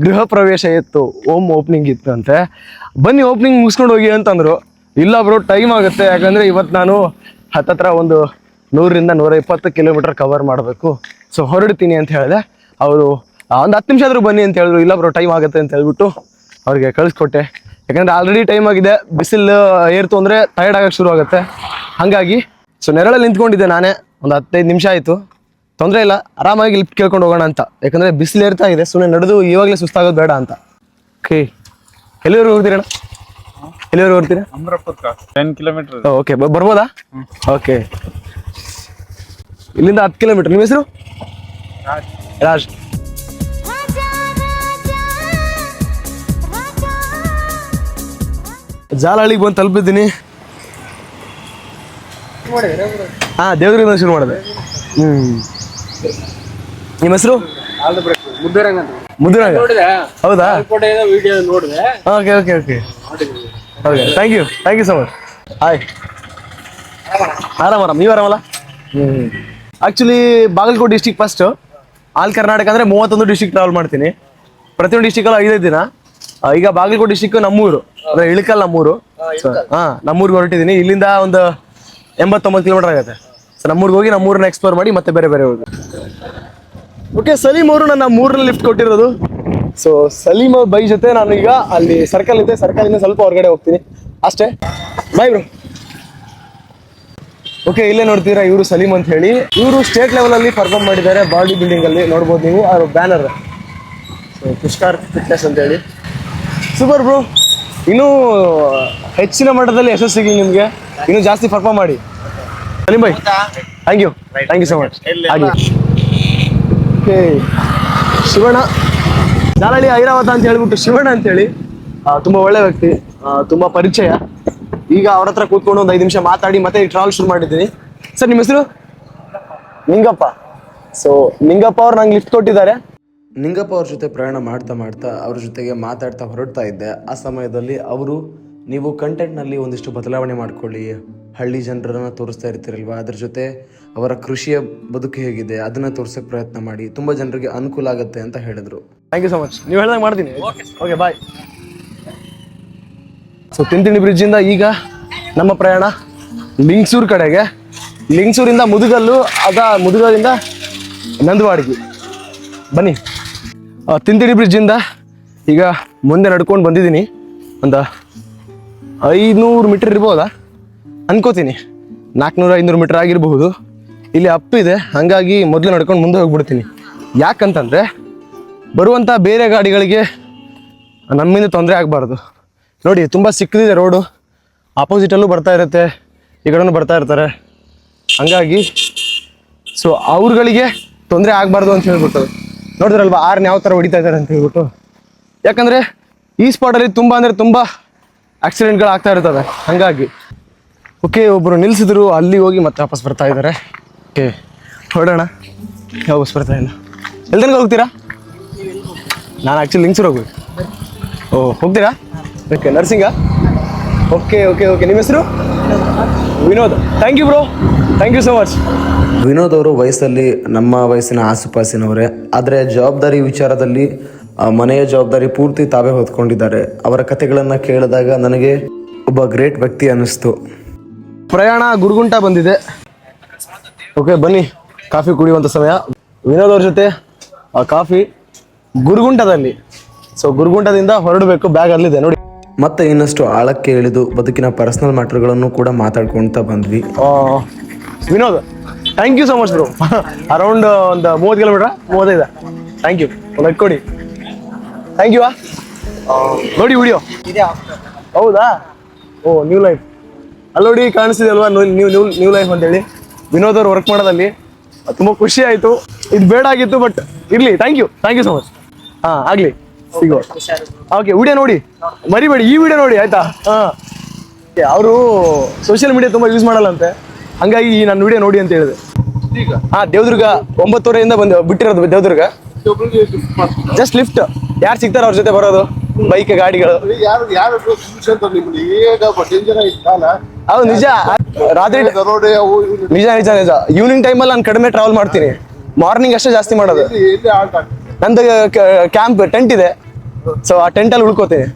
ಗೃಹ ಪ್ರವೇಶ ಇತ್ತು, ಓಮ್ ಓಪನಿಂಗ್ ಇತ್ತು ಅಂತೆ. ಬನ್ನಿ ಓಪನಿಂಗ್ ಮುಗಿಸ್ಕೊಂಡು ಹೋಗಿ ಅಂತಂದ್ರು. ಇಲ್ಲ ಬ್ರೋ, ಟೈಮ್ ಆಗುತ್ತೆ, ಯಾಕಂದ್ರೆ ಇವತ್ತು ನಾನು ಹತ್ತತ್ರ ಒಂದು 100ರಿಂದ 120 ಕಿಲೋಮೀಟರ್ ಕವರ್ ಮಾಡಬೇಕು, ಸೊ ಹೊರಡ್ತೀನಿ ಅಂತ ಹೇಳಿದೆ. ಅವರು ಒಂದು 10 ನಿಮಿಷ ಆದರೂ ಬನ್ನಿ ಅಂತ ಹೇಳಿದ್ರು. ಇಲ್ಲ ಬ್ರೋ, ಟೈಮ್ ಆಗುತ್ತೆ ಅಂತ ಹೇಳ್ಬಿಟ್ಟು ಅವ್ರಿಗೆ ಕಳಿಸ್ಕೊಟ್ಟೆ. ಯಾಕಂದ್ರೆ ಆಲ್ರೆಡಿ ಟೈಮ್ ಆಗಿದೆ, ಬಿಸಿಲು ಏರ್ತು ಅಂದರೆ ಟಯರ್ಡ್ ಆಗಕ್ಕೆ ಶುರು ಆಗುತ್ತೆ. ಹಾಗಾಗಿ ಸೊ ನೆರಳಲ್ಲಿ ನಿಂತ್ಕೊಂಡಿದ್ದೆ ನಾನೇ ಒಂದು 15 ನಿಮಿಷ ಆಯಿತು. ತೊಂದರೆ ಇಲ್ಲ, ಆರಾಮಾಗಿ ಲಿಫ್ಟ್ ಕೇಳ್ಕೊಂಡು ಹೋಗೋಣ ಅಂತ. ಯಾಕಂದರೆ ಬಿಸಿಲು ಏರ್ತಾ ಇದೆ, ಸುಮ್ಮನೆ ನಡೆದು ಇವಾಗಲೇ ಸುಸ್ತಾಗೋದು ಬೇಡ ಅಂತ. ಓಕೆ, ಎಲ್ಲಿವರೆಗೂ ಹೋಗ್ತೀರಣ್ಣ? ಎಲ್ಲಿವರೆಗೂ ಹೋಗ್ತೀರಾ? 10 ಕಿಲೋಮೀಟರ್. ಓಕೆ, ಬರ್ಬೋದಾ? ಓಕೆ, ಇಲ್ಲಿಂದ 10 ಕಿಲೋಮೀಟರ್. ನಿಮ್ಮ ಹೆಸರು? ರಾಜ್. ಜಾಲಹಳ್ಳಿಗೆ ಬಂದು ತಲುಪಿದ್ದೀನಿ. ಹಾ, ದೇವರಿಂದ ಶುರು ಮಾಡಿದೆ. ನಿಮ್ಮ ಹೆಸರು? ಮುದ್ದುರಂಗ. ಹೌದಾ? Okay okay okay okay, thank you so much. Hi, ಆರಾಮ್. ನೀವು ಆರಾಮಲ್ಲ? Actually Bagalkot district first, all Karnataka ಅಂದರೆ 31 ಡಿಸ್ಟಿಕ್ ಟ್ರಾವೆಲ್ ಮಾಡ್ತೀನಿ. ಪ್ರತಿಯೊಂದು ಡಿಸ್ಟಿಕಲ್ಲಿ 5 ದಿನ. ಈಗ ಬಾಗಲಕೋಟೆ ಡಿಸ್ಟಿಕ್ ನಮ್ಮೂರು, ಅಂದರೆ ಇಳಕಲ್ ನಮ್ಮೂರು. ಹಾಂ, ನಮ್ಮೂರಿಗೆ ಹೊರಟಿದ್ದೀನಿ. ಇಲ್ಲಿಂದ ಒಂದು 89 ಕಿಲೋಮೀಟರ್ ಆಗುತ್ತೆ. ಸೊ ನಮ್ಮೂರಿಗೆ ಹೋಗಿ ನಮ್ಮೂರನ್ನ ಎಕ್ಸ್ಪ್ಲೋರ್ ಮಾಡಿ ಮತ್ತೆ ಬೇರೆ ಹೋಗಿ. ಓಕೆ, ಸಲೀಮ್ ಅವರು ನನ್ನ ಮೂರನೇ ಲಿಫ್ಟ್ ಕೊಟ್ಟಿರೋದು. ಸೊ ಸಲೀಮ್ ಬೈ ಜೊತೆ ನಾನು ಈಗ ಅಲ್ಲಿ ಸರ್ಕಲ್ ಇದೆ, ಸರ್ಕಲಿಂದ ಸ್ವಲ್ಪ ಹೊರಗಡೆ ಹೋಗ್ತೀನಿ ಅಷ್ಟೇ. Bye bro. ಓಕೆ, ಇಲ್ಲೇ ನೋಡ್ತೀರಾ, ಇವರು ಸಲೀಮ್ ಅಂತ ಹೇಳಿ. ಇವರು ಸ್ಟೇಟ್ ಲೆವೆಲಲ್ಲಿ ಪರ್ಫಾರ್ಮ್ ಮಾಡಿದ್ದಾರೆ ಬಾಡಿ ಬಿಲ್ಡಿಂಗಲ್ಲಿ. ನೋಡ್ಬೋದು ನೀವು ಅವ್ರ ಬ್ಯಾನರ್. ಸೊ ಪುಷ್ಕರ್ ಫಿಟ್ನೆಸ್ ಅಂತ ಹೇಳಿ. ಸೂಪರ್ ಬ್ರೋ, ಇನ್ನೂ ಹೆಚ್ಚಿನ ಮಟ್ಟದಲ್ಲಿ ಯಶಸ್ಸು ಸಿಗಲಿ ನಿಮಗೆ, ಇನ್ನೂ ಜಾಸ್ತಿ ಪರ್ಫಾರ್ಮ್ ಮಾಡಿ. Salim bye, thank you so much. ಹಾಗೆ ಓಕೆ, ಶಿವಣ್ಣ, ಜಾಲಹಳ್ಳಿ ಐರಾವತ ಅಂತ ಹೇಳ್ಬಿಟ್ಟು ಶಿವಣ್ಣ ಅಂತೇಳಿ, ತುಂಬ ಒಳ್ಳೆ ವ್ಯಕ್ತಿ, ತುಂಬ ಪರಿಚಯ. ಈಗ ಅವ್ರ ಹತ್ರ ಕೂತ್ಕೊಂಡು ಒಂದು 5 ನಿಮಿಷ ಮಾತಾಡಿ ಮತ್ತೆ ಟ್ರಾವೆಲ್ ಶುರು ಮಾಡಿದ್ದೀನಿ. ಸರ್, ನಿಮ್ಮ ಹೆಸರು? ನಿಂಗಪ್ಪ. ಸೊ ನಿಂಗಪ್ಪ ಅವ್ರು ನಂಗೆ ಲಿಫ್ಟ್ ಕೊಟ್ಟಿದ್ದಾರೆ. ನಿಂಗಪ್ಪ ಅವ್ರ ಜೊತೆ ಪ್ರಯಾಣ ಮಾಡ್ತಾ ಅವ್ರ ಜೊತೆಗೆ ಮಾತಾಡ್ತಾ ಹೊರಡ್ತಾ ಇದ್ದೆ. ಆ ಸಮಯದಲ್ಲಿ ಅವರು, ನೀವು ಕಂಟೆಂಟ್ನಲ್ಲಿ ಒಂದಿಷ್ಟು ಬದಲಾವಣೆ ಮಾಡ್ಕೊಳ್ಳಿ, ಹಳ್ಳಿ ಜನರನ್ನು ತೋರಿಸ್ತಾ ಇರ್ತೀರಲ್ವ, ಅದ್ರ ಜೊತೆ ಅವರ ಕೃಷಿಯ ಬದುಕು ಹೇಗಿದೆ ಅದನ್ನು ತೋರ್ಸೋಕ್ಕೆ ಪ್ರಯತ್ನ ಮಾಡಿ, ತುಂಬ ಜನರಿಗೆ ಅನುಕೂಲ ಆಗುತ್ತೆ ಅಂತ ಹೇಳಿದರು. Thank you so much. ನೀವು ಹೇಳ್ದಂಗೆ ಮಾಡ್ತೀನಿ. ಓಕೆ, ಬಾಯ್. ಸೊ ತಿಂತಿಣಿ ಬ್ರಿಡ್ಜಿಂದ ಈಗ ನಮ್ಮ ಪ್ರಯಾಣ ಲಿಂಗಸೂರು ಕಡೆಗೆ. ಲಿಂಗಸೂರಿಂದ ಮುದುಗಲ್ಲು, ಮುದುಗಲ್ಲಿಂದ ನಂದವಾಡಿಗೆ. ಬನ್ನಿ. ತಿಂತಿಣಿ ಬ್ರಿಡ್ಜಿಂದ ಈಗ ಮುಂದೆ ನಡ್ಕೊಂಡು ಬಂದಿದ್ದೀನಿ. ಒಂದು 500 ಮೀಟರ್ ಇರ್ಬೋದಾ ಅನ್ಕೋತೀನಿ, 400-500 ಮೀಟರ್ ಆಗಿರಬಹುದು. ಇಲ್ಲಿ ಅಪ್ ಇದೆ, ಹಾಗಾಗಿ ಮೊದಲು ನಡ್ಕೊಂಡು ಮುಂದೆ ಹೋಗ್ಬಿಡ್ತೀನಿ. ಯಾಕಂತಂದರೆ ಬರುವಂಥ ಬೇರೆ ಗಾಡಿಗಳಿಗೆ ನಮ್ಮಿಂದ ತೊಂದರೆ ಆಗಬಾರ್ದು. ನೋಡಿ, ತುಂಬ ಸಿಕ್ಕದಿದೆ ರೋಡು, ಆಪೋಸಿಟಲ್ಲೂ ಬರ್ತಾ ಇರುತ್ತೆ, ಈ ಕಡೆನೂ ಬರ್ತಾ ಇರ್ತಾರೆ. ಹಾಗಾಗಿ ಸೊ ಅವ್ರುಗಳಿಗೆ ತೊಂದರೆ ಆಗಬಾರ್ದು ಅಂತ ಹೇಳ್ಬಿಟ್ಟು ನೋಡಿದ್ರಲ್ವ ಆರ್ನ ಯಾವ ಥರ ಹೊಡಿತಾ ಇದ್ದಾರೆ ಅಂತ ಹೇಳ್ಬಿಟ್ಟು. ಯಾಕಂದರೆ ಈ ಸ್ಪಾಟಲ್ಲಿ ತುಂಬ ಅಂದರೆ ತುಂಬ ಆಕ್ಸಿಡೆಂಟ್ಗಳು ಆಗ್ತಾ ಇರ್ತವೆ. ಹಾಗಾಗಿ ಓಕೆ, ಒಬ್ಬರು ನಿಲ್ಲಿಸಿದ್ರು, ಅಲ್ಲಿ ಹೋಗಿ ಮತ್ತೆ ವಾಪಸ್ ಬರ್ತಾ ಇದ್ದಾರೆ. ಓಕೆ, ಹೊರಡೋಣ. ವಾಪಸ್ ಬರ್ತಾ ಇಲ್ಲ. ಎಲ್ಲಿ ಹೋಗ್ತೀರಾ? ನಾನು ಆ್ಯಕ್ಚುಲಿ ಲಿಂಗಸೂರು ಹೋಗ್ಬೇಕು. ಹೋಗ್ತೀರಾ? ಓಕೆ, ನರ್ಸಿಂಗಾ? Okay okay okay. ನಿಮ್ಮ ಹೆಸರು? Vinod. Thank you bro, thank you so much. Vinod ಅವರು ವಯಸ್ಸಲ್ಲಿ ನಮ್ಮ ವಯಸ್ಸಿನ ಆಸುಪಾಸಿನವರೇ, ಆದರೆ ಜವಾಬ್ದಾರಿ ವಿಚಾರದಲ್ಲಿ ಮನೆಯ ಜವಾಬ್ದಾರಿ ಪೂರ್ತಿ ತಾವೇ ಹೊತ್ಕೊಂಡಿದ್ದಾರೆ. ಅವರ ಕಥೆಗಳನ್ನು ಕೇಳಿದಾಗ ನನಗೆ ಒಬ್ಬ ಗ್ರೇಟ್ ವ್ಯಕ್ತಿ ಅನ್ನಿಸ್ತು. ಪ್ರಯಾಣ ಗುರುಗುಂಟ ಬಂದಿದೆ. ಓಕೆ, ಬನ್ನಿ ಕಾಫಿ ಕುಡಿಯುವಂಥ ಸಮಯ. ವಿನೋದ್ ಅವ್ರ ಜೊತೆ ಕಾಫಿ ಗುರುಗುಂಟದಲ್ಲಿ. ಸೊ ಗುರುಗುಂಟದಿಂದ ಹೊರಡಬೇಕು, ಬ್ಯಾಗ್ ಅಲ್ಲಿದೆ ನೋಡಿ. ಮತ್ತೆ ಇನ್ನಷ್ಟು ಆಳಕ್ಕೆ ಇಳಿದು ಬದುಕಿನ ಪರ್ಸನಲ್ ಮ್ಯಾಟರ್ಗಳನ್ನು ಕೂಡ ಮಾತಾಡ್ಕೊಳ್ತಾ ಬಂದ್ವಿ. Vinod, thank you so much bro. Around ಒಂದು 30 ಕಿಲೋಮೀಟರ್, 35. ಥ್ಯಾಂಕ್ ಯು, ಒಂದು ಕೊಡಿ. Thank you. ನೋಡಿ ವಿಡಿಯೋ ಹೌದಾ? ಓ ನ್ಯೂ ಲೈಫ್ ಅಲ್ಲಿ ನೋಡಿ ಕಾಣಿಸ್ತಿದೆ ಅಲ್ವಾ, ನ್ಯೂ ಲೈಫ್ ಅಂತೇಳಿ ವಿನೋದ್ ಅವ್ರು ವರ್ಕ್ ಮಾಡೋದಲ್ಲಿ. ತುಂಬ ಖುಷಿ ಆಯಿತು. ಇದು ಬೇಡ ಆಗಿತ್ತು ಬಟ್ ಇರಲಿ. Thank you so much. ಹಾಂ ಆಗಲಿ, ಸಿಗೋ. ಓಕೆ, ವಿಡಿಯೋ ನೋಡಿ ಮರಿಬೇಡಿ, ಈ ವಿಡಿಯೋ ನೋಡಿ ಆಯ್ತಾ? ಹಾಂ, ಅವರು ಸೋಷಿಯಲ್ ಮೀಡಿಯಾ ತುಂಬ ಯೂಸ್ ಮಾಡಲ್ಲಂತೆ, ಹಂಗಾಗಿ ನನ್ನ ವಿಡಿಯೋ ನೋಡಿ ಅಂತ ಹೇಳಿದೆ. ಹಾಂ, ದೇವದುರ್ಗ 9:30 ಬಂದು ಬಿಟ್ಟಿರೋದು ದೇವದುರ್ಗ. ಜಸ್ಟ್ ಲಿಫ್ಟ್, ಯಾರು ಸಿಗ್ತಾರ ಅವ್ರ ಜೊತೆ ಬರೋದು, ಬೈಕ್ ಗಾಡಿಗಳು. ಹೌದು ನಿಜ, ರಾತ್ರಿ ನಿಜ ಈವ್ನಿಂಗ್ ಟೈಮಲ್ಲಿ ನಾನು ಕಡಿಮೆ ಟ್ರಾವೆಲ್ ಮಾಡ್ತೀನಿ, ಮಾರ್ನಿಂಗ್ ಅಷ್ಟೇ ಜಾಸ್ತಿ ಮಾಡೋದು. ನಂದು ಕ್ಯಾಂಪ್ ಟೆಂಟ್ ಇದೆ, ಸೊ ಆ ಟೆಂಟಲ್ಲಿ ಉಳ್ಕೋತೀನಿ.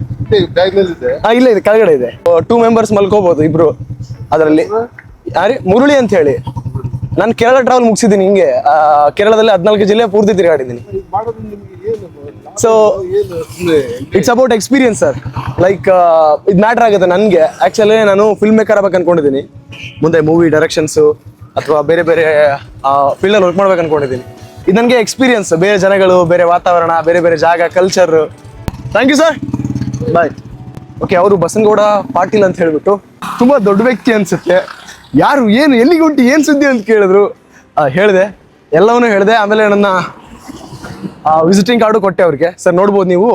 ಇಲ್ಲ ಇದೆ, ಕೆಳಗಡೆ ಇದೆ. 2 ಮೆಂಬರ್ಸ್ ಮಲ್ಕೋಬಹುದು, ಇಬ್ರು ಅದರಲ್ಲಿ. ಯಾರಿ ಮುರುಳಿ ಅಂತ ಹೇಳಿ. ನಾನು ಕೇರಳ ಟ್ರಾವೆಲ್ ಮುಗಿಸಿದ್ದೀನಿ ಹಿಂಗೆ. ಕೇರಳದಲ್ಲಿ 14 ಜಿಲ್ಲೆ ಪೂರ್ತಿ ತಿರುಗಾಡಿದ್ದೀನಿ. So it's about experience sir. Like ಇದು ಮ್ಯಾಟ್ರ್ ಆಗುತ್ತೆ ನನಗೆ. ಆ್ಯಕ್ಚುಲಿ ನಾನು ಫಿಲ್ಮ್ ಮೇಕರ್ ಆಗ್ಬೇಕು ಅನ್ಕೊಂಡಿದ್ದೀನಿ, ಮುಂದೆ ಮೂವಿ ಡೈರೆಕ್ಷನ್ಸು ಅಥವಾ ಬೇರೆ ಬೇರೆ ಫೀಲ್ಡಲ್ಲಿ ವರ್ಕ್ ಮಾಡ್ಬೇಕು ಅನ್ಕೊಂಡಿದ್ದೀನಿ. ಇದು ನನಗೆ ಎಕ್ಸ್ಪೀರಿಯನ್ಸ್, ಬೇರೆ ಜನಗಳು, ಬೇರೆ ವಾತಾವರಣ, ಬೇರೆ ಬೇರೆ ಜಾಗ, culture. Thank you sir, bye. Okay, ಅವರು ಬಸನಗೌಡ ಪಾಟೀಲ್ ಅಂತ ಹೇಳ್ಬಿಟ್ಟು ತುಂಬ ದೊಡ್ಡ ವ್ಯಕ್ತಿ ಅನ್ಸುತ್ತೆ. ಯಾರು, ಏನು, ಎಲ್ಲಿಗೆ ಉಂಟು, ಏನು ಸುದ್ದಿ ಅಂತ ಕೇಳಿದ್ರು. ಹೇಳಿದೆ, ಎಲ್ಲವನ್ನೂ ಹೇಳಿದೆ. ಆಮೇಲೆ ನನ್ನ ವಿಸಿಟಿಂಗ್ ಕಾರ್ಡು ಕೊಟ್ಟೆ ಅವ್ರಿಗೆ. ಸರ್ ನೋಡ್ಬೋದು ನೀವು,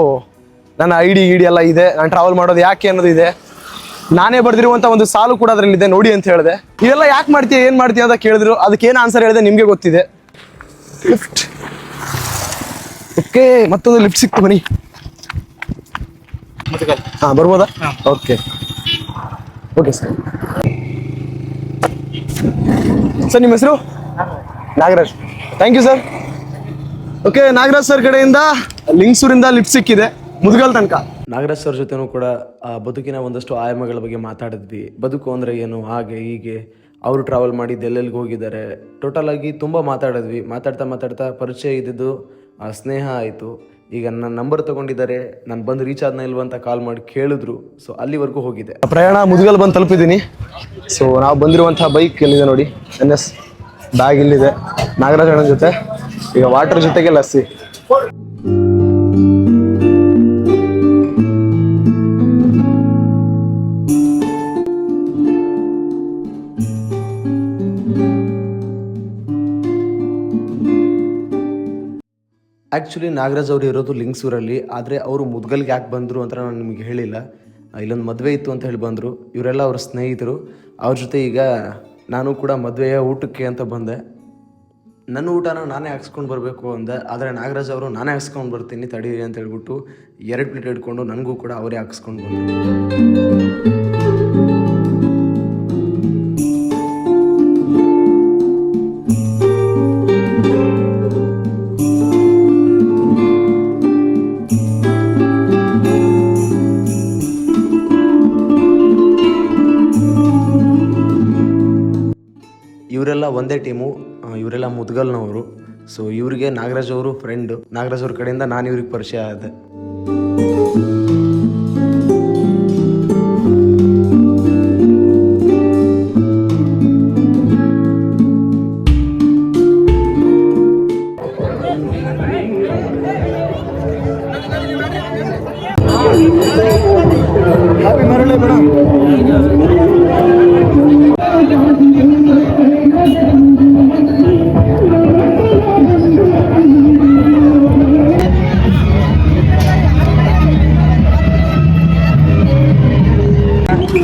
ನನ್ನ ಐ ಡಿ ಎಲ್ಲ ಇದೆ, ನಾನು ಟ್ರಾವೆಲ್ ಮಾಡೋದು ಯಾಕೆ ಅನ್ನೋದು ಇದೆ, ನಾನೇ ಬರೆದಿರುವಂಥ ಒಂದು ಸಾಲು ಕೂಡ ಅದರಲ್ಲಿದೆ, ನೋಡಿ ಅಂತ ಹೇಳಿದೆ. ಇದೆಲ್ಲ ಯಾಕೆ ಮಾಡ್ತೀಯ, ಏನು ಮಾಡ್ತೀಯ ಅಂತ ಕೇಳಿದ್ರು. ಅದಕ್ಕೇನು ಆನ್ಸರ್ ಹೇಳಿದೆ ನಿಮಗೆ ಗೊತ್ತಿದೆ. ಲಿಫ್ಟ್. ಓಕೆ, ಮತ್ತೊಂದು ಲಿಫ್ಟ್ ಸಿಕ್ತು, ಬನ್ನಿ. ಹಾಂ, ಬರ್ಬೋದಾ? Okay sir. ಸರ್ ನಿಮ್ಮ ಹೆಸರು? Nagaraj. Thank you sir. Okay, Nagaraj sir ಕಡೆಯಿಂದ ಲಿಂಗಸೂರಿಂದ ಲಿಫ್ಟ್ ಸಿಕ್ಕಿದೆ ಮುದ್ಗಲ್ ತನಕ. ನಾಗರಾಜ್ ಸರ್ ಜೊತೆನೂ ಕೂಡ ಬದುಕಿನ ಒಂದಷ್ಟು ಆಯಾಮಗಳ ಬಗ್ಗೆ ಮಾತಾಡಿದ್ವಿ. ಬದುಕು ಅಂದರೆ ಏನು, ಹಾಗೆ ಹೀಗೆ, ಅವರು ಟ್ರಾವೆಲ್ ಮಾಡಿದ್ದು ಎಲ್ಲೆಲ್ಲಿಗೆ ಹೋಗಿದ್ದಾರೆ, ಟೋಟಲ್ ಆಗಿ ತುಂಬ ಮಾತಾಡಿದ್ವಿ. ಮಾತಾಡ್ತಾ ಪರಿಚಯ ಇದ್ದಿದ್ದು ಸ್ನೇಹ ಆಯಿತು. ಈಗ ನನ್ನ ನಂಬರ್ ತೊಗೊಂಡಿದ್ದಾರೆ, ನಾನು ಬಂದು ರೀಚ್ ಆದ್ನ ಇಲ್ವ ಅಂತ ಕಾಲ್ ಮಾಡಿ ಕೇಳಿದ್ರು. ಸೊ ಅಲ್ಲಿವರೆಗೂ ಹೋಗಿದೆ. ಪ್ರಯಾಣ ಮುದ್ಗಲ್ ಬಂದು ತಲುಪಿದ್ದೀನಿ. ಸೊ ನಾವು ಬಂದಿರುವಂತಹ ಬೈಕ್ ಎಲ್ಲಿದೆ ನೋಡಿ, NS. ಬ್ಯಾಗ್ ಇಲ್ಲಿದೆ ನಾಗರಾಜ್ ಅಣ್ಣನ ಜೊತೆ. ಈಗ ವಾಟರ್ ಜೊತೆಗೆ ಲಸ್ಸಿ. ಆ್ಯಕ್ಚುಲಿ ನಾಗರಾಜ್ ಅವರು ಇರೋದು ಲಿಂಗಸೂರಲ್ಲಿ, ಆದರೆ ಅವರು ಮುದ್ಗಲ್ಗೆ ಯಾಕೆ ಬಂದರು ಅಂತ ನಾನು ನಿಮಗೆ ಹೇಳಿಲ್ಲ. ಇಲ್ಲೊಂದು ಮದುವೆ ಇತ್ತು ಅಂತ ಹೇಳಿ ಬಂದರು. ಇವರೆಲ್ಲ ಅವ್ರ ಸ್ನೇಹಿತರು. ಅವ್ರ ಜೊತೆ ಈಗ ನಾನು ಕೂಡ ಮದುವೆಯ ಊಟಕ್ಕೆ ಅಂತ ಬಂದೆ. ನನ್ನ ಊಟನ ನಾನೇ ಹಾಕ್ಸ್ಕೊಂಡು ಬರಬೇಕು ಅಂದೆ, ಆದರೆ ನಾಗರಾಜ್ ಅವರು ನಾನೇ ಹಾಕ್ಸ್ಕೊಂಡು ಬರ್ತೀನಿ ತಡೀರಿ ಅಂತ ಹೇಳ್ಬಿಟ್ಟು 2 ಪ್ಲೇಟ್ ಹಿಡ್ಕೊಂಡು ನನಗೂ ಕೂಡ ಅವರೇ ಹಾಕ್ಸ್ಕೊಂಡು ಬಂದರು. ಇವರೆಲ್ಲ ಒಂದೇ ಟೀಮು, ಇವರೆಲ್ಲ ಮುದ್ಗಲ್ನವರು. ಸೊ ಇವರಿಗೆ ನಾಗರಾಜ್ ಅವರು ಫ್ರೆಂಡು. ನಾಗರಾಜ್ ಅವ್ರ ಕಡೆಯಿಂದ ನಾನು ಇವ್ರಿಗೆ ಪರಿಚಯ ಆದೆ.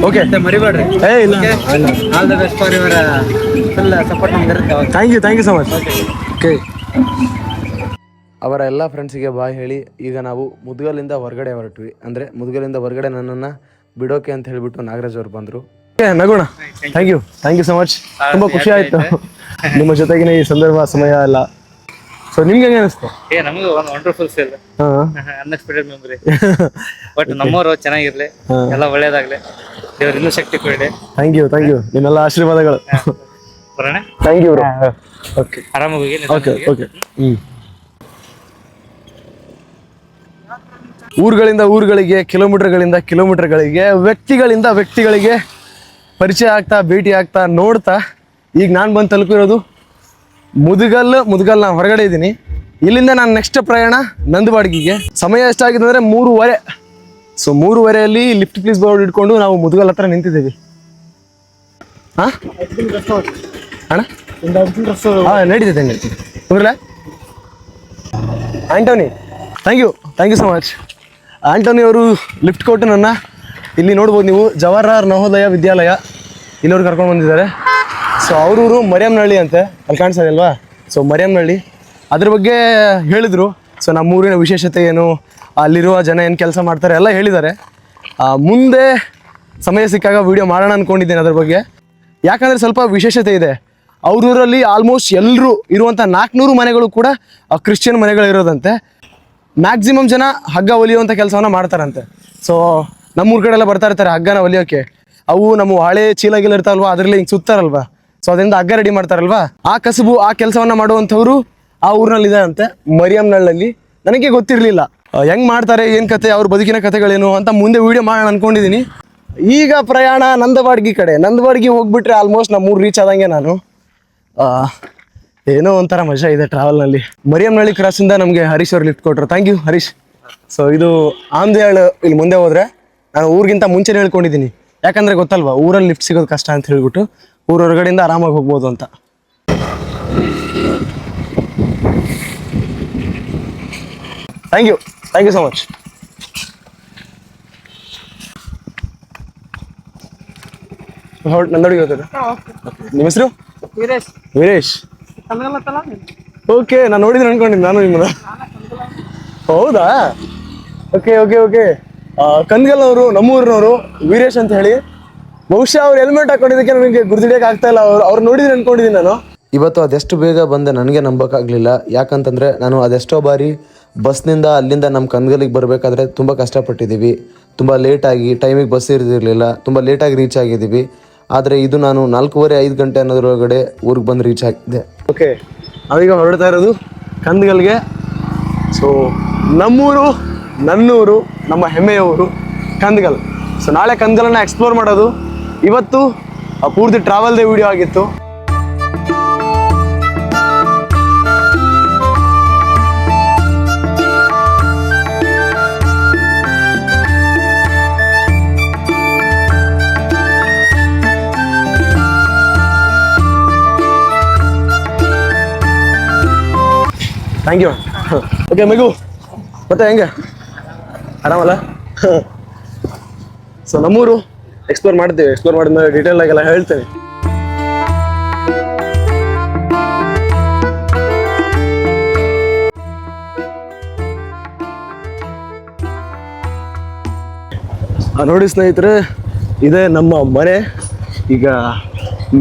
ಓಕೆ, ಮರಿಬೇಡ್ರಿ. ಇಲ್ಲ, all the best for your full support ನಮ್ಗೆ ಇರುತ್ತೆ. Thank you so much. Okay, ಅವರ ಎಲ್ಲ ಫ್ರೆಂಡ್ಸಿಗೆ ಬಾಯ್ ಹೇಳಿ ಈಗ ನಾವು ಮುದ್ಗಲಿಂದ ಹೊರಗಡೆ ಹೊರಟ್ವಿ. ಅಂದರೆ ಮುದ್ಗಲಿಂದ ಹೊರಗಡೆ ನನ್ನನ್ನು ಬಿಡೋಕೆ ಅಂತ ಹೇಳಿಬಿಟ್ಟು ನಾಗರಾಜ್ ಅವರು ಬಂದರು. ನಗೋಣ. Thank you so much. ತುಂಬ ಖುಷಿ ಆಯಿತು ನಿಮ್ಮ ಜೊತೆಗಿನ ಈ ಸಂದರ್ಭ, ಸಮಯ ಎಲ್ಲ. ಸೊ ನಿಮ್ಗೆ ಹೆಂಗೆ ಅನಿಸ್ತು? ನಮಗೂ ಒಂದು wonderful feel, unexpected memory. But ನಮ್ಮವರು ಚೆನ್ನಾಗಿರ್ಲಿ, ಎಲ್ಲ ಒಳ್ಳೇದಾಗ್ಲಿ, ದೇವ್ರ ಇನ್ನೂ ಶಕ್ತಿ ಕೊಡಿ. ಥ್ಯಾಂಕ್ ಯು ನಿಮ್ಮೆಲ್ಲ ಆಶೀರ್ವಾದಗಳು. ಬರೋಣ. Thank you. ಓಕೆ, ಆರಾಮಾಗಿ ಓಕೆ. ಊರುಗಳಿಂದ ಊರುಗಳಿಗೆ, ಕಿಲೋಮೀಟರ್ಗಳಿಂದ ಕಿಲೋಮೀಟರ್ಗಳಿಗೆ, ವ್ಯಕ್ತಿಗಳಿಂದ ವ್ಯಕ್ತಿಗಳಿಗೆ ಪರಿಚಯ ಆಗ್ತಾ, ಭೇಟಿ ಆಗ್ತಾ, ನೋಡ್ತಾ ಈಗ ನಾನು ಬಂದು ತಲುಪಿರೋದು ಮುದ್ಗಲ್. ನಾನು ಹೊರಗಡೆ ಇದ್ದೀನಿ. ಇಲ್ಲಿಂದ ನಾನು ನೆಕ್ಸ್ಟ್ ಪ್ರಯಾಣ ನಂದವಾಡ್ಗಿಗೆ. ಸಮಯ ಎಷ್ಟಾಗಿದೆ ಅಂದರೆ 3:30. ಸೊ 3:30 ಲಿಫ್ಟ್ ಪ್ಲೀಸ್ ಬೋರ್ಡ್ ಇಟ್ಕೊಂಡು ನಾವು ಮುದುಗಲ್ ಹತ್ರ ನಿಂತಿದ್ದೀವಿ. ಹಾಂ ಅಣ್ಣ ಹಾಂ ನಡೀತೈತೆ ಕುಂದ್ರಲ್ಲ. Antony thank you so much. Antony ಅವರು ಲಿಫ್ಟ್ ಕೊಟ್ಟು ನನ್ನ ಇಲ್ಲಿ ನೋಡ್ಬೋದು ನೀವು, ಜವಾಹರಲಾಲ್ ನವೋದಯ ವಿದ್ಯಾಲಯ ಇಲ್ಲಿವ್ರು ಕರ್ಕೊಂಡು ಬಂದಿದ್ದಾರೆ. ಸೊ ಅವ್ರೂರು ಮರಿಯಮ್ನಹಳ್ಳಿ ಅಂತೆ, ಅಲ್ಲಿ ಕಾಣಿಸ್ತದೆ ಅಲ್ವಾ? ಸೊ ಮರಿಯಮ್ನಹಳ್ಳಿ ಅದ್ರ ಬಗ್ಗೆ ಹೇಳಿದರು. ಸೊ ನಮ್ಮೂರಿನ ವಿಶೇಷತೆ ಏನು, ಅಲ್ಲಿರುವ ಜನ ಏನು ಕೆಲಸ ಮಾಡ್ತಾರೆ ಎಲ್ಲ ಹೇಳಿದ್ದಾರೆ. ಮುಂದೆ ಸಮಯ ಸಿಕ್ಕಾಗ ವೀಡಿಯೋ ಮಾಡೋಣ ಅಂದ್ಕೊಂಡಿದ್ದೇನೆ ಅದ್ರ ಬಗ್ಗೆ. ಯಾಕಂದರೆ ಸ್ವಲ್ಪ ವಿಶೇಷತೆ ಇದೆ. ಅವ್ರೂರಲ್ಲಿ ಆಲ್ಮೋಸ್ಟ್ ಎಲ್ಲರೂ ಇರುವಂಥ 400 ಮನೆಗಳು ಕೂಡ ಕ್ರಿಶ್ಚಿಯನ್ ಮನೆಗಳಿರೋದಂತೆ. ಮ್ಯಾಕ್ಸಿಮಮ್ ಜನ ಹಗ್ಗ ಹೊಲಿಯುವಂಥ ಕೆಲಸವನ್ನು ಮಾಡ್ತಾರಂತೆ. ಸೊ ನಮ್ಮೂರ ಕಡೆ ಎಲ್ಲ ಬರ್ತಾ ಇರ್ತಾರೆ ಹಗ್ಗನ ಹೊಲಿಯೋಕ್ಕೆ. ಅವು ನಮ್ಮ ಹಳೆ ಚೀಲಗಿಲ್ಲ ಇರ್ತಾವಲ್ವ, ಅದರಲ್ಲಿ ಹಿಂಗೆ ಸುತ್ತಾರಲ್ವ, ಸೊ ಅದರಿಂದ ಹಗ್ಗ ರೆಡಿ ಮಾಡ್ತಾರಲ್ವ, ಆ ಕಸುಬು ಆ ಕೆಲಸವನ್ನು ಮಾಡುವಂಥವ್ರು ಆ ಊರಿನಲ್ಲಿ ಇದ್ದಾರಂತೆ, ಮರಿಯಮ್ನಹಳ್ಳಿ. ನನಗೆ ಗೊತ್ತಿರಲಿಲ್ಲ ಹೆಂಗೆ ಮಾಡ್ತಾರೆ, ಏನು ಕತೆ, ಅವ್ರ ಬದುಕಿನ ಕಥೆಗಳೇನು ಅಂತ ಮುಂದೆ ವೀಡಿಯೋ ಮಾಡೋಣ ಅಂದ್ಕೊಂಡಿದ್ದೀನಿ. ಈಗ ಪ್ರಯಾಣ ನಂದವಾಡ್ಗಿ ಕಡೆ. ನಂದವಾಡ್ಗಿ ಹೋಗ್ಬಿಟ್ರೆ ಆಲ್ಮೋಸ್ಟ್ ನಮ್ಮೂರು ರೀಚ್ ಆದಂಗೆ ನಾನು. ಏನೋ ಒಂಥರ ಮಜಾ ಇದೆ ಟ್ರಾವೆಲ್ನಲ್ಲಿ. ಮರಿಯಮ್ನಹಳ್ಳಿ ಕ್ರಾಸಿಂದ ನಮಗೆ ಹರೀಶ್ ಅವ್ರು ಲಿಫ್ಟ್ ಕೊಟ್ಟರು. Thank you Harish. ಸೊ ಇದು ಆಂಧ್ಯಾಳ್. ಇಲ್ಲಿ ಮುಂದೆ ಹೋದರೆ ನಾನು ಊರಿಗಿಂತ ಮುಂಚೆನೇ ಹೇಳ್ಕೊಂಡಿದ್ದೀನಿ, ಯಾಕಂದರೆ ಗೊತ್ತಲ್ವಾ ಊರಲ್ಲಿ ಲಿಫ್ಟ್ ಸಿಗೋದು ಕಷ್ಟ ಅಂತ ಹೇಳ್ಬಿಟ್ಟು ಊರ ಹೊರಗಡೆಯಿಂದ ಆರಾಮಾಗಿ ಹೋಗ್ಬೋದು ಅಂತ. Thank you so much. ನಂದವಾಡಿಗೆ ಹೋಗ್ತದೆ. ನಿಮ್ಮ ಹೆಸರು? ವೀರೇಶ್. ಓಕೆ, ನಾನು ನೋಡಿದ್ರೆ ಅನ್ಕೊಂಡಿದ್ದೆ ನಾನು ನಿಮ್ಮನ್ನ. ಹೌದಾ? ಓಕೆ. ಕನ್ಗಲ್ ಅವರು ನಮ್ಮೂರಿನವರು ವೀರೇಶ್ ಅಂತ ಹೇಳಿ. ಬಹುಶಃ ಅವ್ರು ಹೆಲ್ಮೆಟ್ ಹಾಕೊಂಡಿದ್ದಕ್ಕೆ ನನಗೆ ಗುರ್ತಿಡಿಯಕ್ಕೆ ಆಗ್ತಾ ಇಲ್ಲ. ಅವ್ರು ನೋಡಿದ್ರೆ ಅನ್ಕೊಂಡಿದ್ದೀನಿ ನಾನು. ಇವತ್ತು ಅದೆಷ್ಟು ಬೇಗ ಬಂದೆ ನನಗೆ ನಂಬೋಕ್ಕಾಗಲಿಲ್ಲ. ಯಾಕಂತಂದರೆ ನಾನು ಅದೆಷ್ಟೋ ಬಾರಿ ಬಸ್ನಿಂದ ಅಲ್ಲಿಂದ ನಮ್ಮ ಕನ್ಗಲಿಗೆ ಬರಬೇಕಾದ್ರೆ ತುಂಬ ಕಷ್ಟಪಟ್ಟಿದ್ದೀವಿ. ತುಂಬ ಲೇಟಾಗಿ, ಟೈಮಿಗೆ ಬಸ್ ಇರ್ತಿರಲಿಲ್ಲ, ತುಂಬ ಲೇಟಾಗಿ ರೀಚ್ ಆಗಿದ್ದೀವಿ. ಆದರೆ ಇದು ನಾನು 4:30-5 ಗಂಟೆ ಅನ್ನೋದ್ರೊಳಗಡೆ ಊರಿಗೆ ಬಂದು ರೀಚ್ ಆಗಿದ್ದೆ. ಓಕೆ, ನಾವೀಗ ಹೊರಡ್ತಾ ಇರೋದು ಕಂದಗಲ್ಗೆ. ಸೊ ನಮ್ಮೂರು, ನನ್ನೂರು, ನಮ್ಮ ಹೆಮ್ಮೆಯ ಊರು ಕಂದಗಲ್. ಸೊ ನಾಳೆ ಕಂದಗಲನ್ನು ಎಕ್ಸ್ಪ್ಲೋರ್ ಮಾಡೋದು. ಇವತ್ತು ಪೂರ್ತಿ ಟ್ರಾವೆಲ್ದೇ ವಿಡಿಯೋ ಆಗಿತ್ತು. Thank you. ಓಕೆ ಮಗು, ಮತ್ತೆ ಹೆಂಗೆ ಆರಾಮಲ್ಲ? ಸೊ ನಮ್ಮೂರು ಎಕ್ಸ್ಪ್ಲೋರ್ ಮಾಡ್ತೀವಿ. ಎಕ್ಸ್ಪ್ಲೋರ್ ಮಾಡಿದ್ಮೇಲೆ ಡೀಟೇಲ್ ಆಗೆಲ್ಲ ಹೇಳ್ತೇನೆ. ನೋಡಿ ಸ್ನೇಹಿತರೆ, ಇದೇ ನಮ್ಮ ಮನೆ. ಈಗ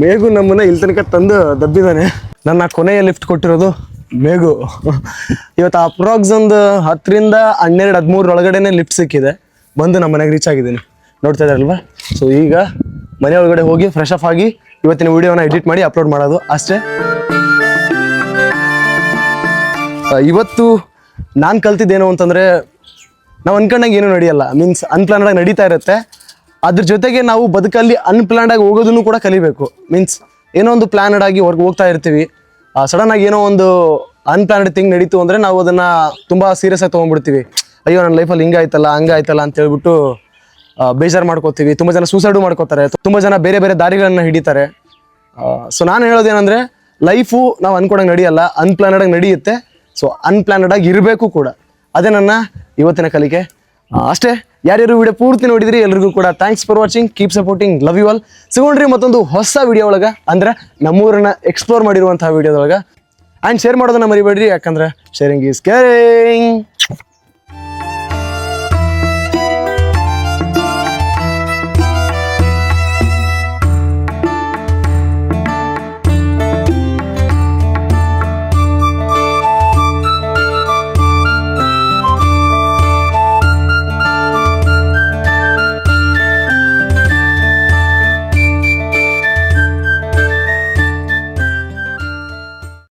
ಮೇಘು ನಮ್ಮನ್ನ ಇಲ್ಲಿ ತನಕ ತಂದು ದಬ್ಬಿದ್ದಾನೆ. ನನ್ನ ಕೊನೆಯ ಲಿಫ್ಟ್ ಕೊಟ್ಟಿರೋದು ಮೇಘು. ಇವತ್ತು ಅಪ್ರಾಕ್ಸ್ ಒಂದು 10ರಿಂದ 12-13 ಒಳಗಡೆನೆ ಲಿಫ್ಟ್ ಸಿಕ್ಕಿದೆ. ಬಂದು ನಮ್ಮ ಮನೆಗೆ ರೀಚ್ ಆಗಿದ್ದೀನಿ, ನೋಡ್ತಾ ಇದ್ದಾರಲ್ವಾ. ಸೊ ಈಗ ಮನೆ ಒಳಗಡೆ ಹೋಗಿ ಫ್ರೆಶ್ ಅಪ್ ಆಗಿ ಇವತ್ತಿನ ವಿಡಿಯೋನ ಎಡಿಟ್ ಮಾಡಿ ಅಪ್ಲೋಡ್ ಮಾಡೋದು ಅಷ್ಟೇ. ಇವತ್ತು ನಾನು ಕಲ್ತಿದ್ದೇನು ಅಂತಂದರೆ, ನಾವು ಅನ್ಕೊಂಡಂಗೆ ಏನೂ ನಡೆಯಲ್ಲ. ಮೀನ್ಸ್ ಅನ್ಪ್ಲಾನ್ಡಾಗಿ ನಡೀತಾ ಇರುತ್ತೆ. ಅದ್ರ ಜೊತೆಗೆ ನಾವು ಬದುಕಲ್ಲಿ ಅನ್ಪ್ಲಾನ್ಡಾಗಿ ಹೋಗೋದನ್ನು ಕೂಡ ಕಲಿಬೇಕು. ಮೀನ್ಸ್ ಏನೋ ಒಂದು ಪ್ಲ್ಯಾನ್ಡ್ ಆಗಿ ಹೋಗ್ತಾ ಇರ್ತೀವಿ, ಸಡನ್ನಾಗಿ ಏನೋ ಒಂದು ಅನ್ಪ್ಲಾನ್ಡ್ ಥಿಂಗ್ ನಡೀತು ಅಂದರೆ ನಾವು ಅದನ್ನು ತುಂಬ ಸೀರಿಯಸ್ ಆಗಿ ತೊಗೊಂಡ್ಬಿಡ್ತೀವಿ. ಅಯ್ಯೋ ನನ್ನ ಲೈಫಲ್ಲಿ ಹಿಂಗಾಯ್ತಲ್ಲ ಹಂಗಾಯ್ತಲ್ಲ ಅಂತ ಹೇಳ್ಬಿಟ್ಟು ಬೇಜಾರು ಮಾಡ್ಕೋತೀವಿ. ತುಂಬ ಜನ ಸೂಸೈಡು ಮಾಡ್ಕೋತಾರೆ, ತುಂಬ ಜನ ಬೇರೆ ಬೇರೆ ದಾರಿಗಳನ್ನು ಹಿಡಿತಾರೆ. ಸೊ ನಾನು ಹೇಳೋದೇನೆಂದರೆ, ಲೈಫು ನಾವು ಅನ್ಕೊಂಡಂಗೆ ನಡೆಯಲ್ಲ, ಅನ್ಪ್ಲಾನ್ಡಾಗಿ ನಡೆಯುತ್ತೆ. ಸೊ ಅನ್ಪ್ಲಾನ್ಡಾಗಿ ಇರಬೇಕು ಕೂಡ. ಅದೇ ನನ್ನ ಇವತ್ತಿನ ಕಲಿಕೆ ಅಷ್ಟೇ. ಯಾರ್ಯಾರು ವಿಡಿಯೋ ಪೂರ್ತಿ ನೋಡಿದ್ರಿ ಎಲ್ರಿಗೂ ಕೂಡ thanks for watching. Keep supporting, love you all. ಸಿಗೋಣ್ರಿ ಮತ್ತೊಂದು ಹೊಸ ವಿಡಿಯೋ ಒಳಗೆ, ಅಂದರೆ ನಮ್ಮೂರನ್ನ ಎಕ್ಸ್ಪ್ಲೋರ್ ಮಾಡಿರುವಂತಹ ವಿಡಿಯೋದೊಳಗೆ. ಆ್ಯಂಡ್ ಶೇರ್ ಮಾಡೋದನ್ನ ಮರಿಬೇಡ್ರಿ, ಯಾಕಂದ್ರೆ ಶೇರಿಂಗ್ ಈಸ್ ಕೇರಿಂಗ್.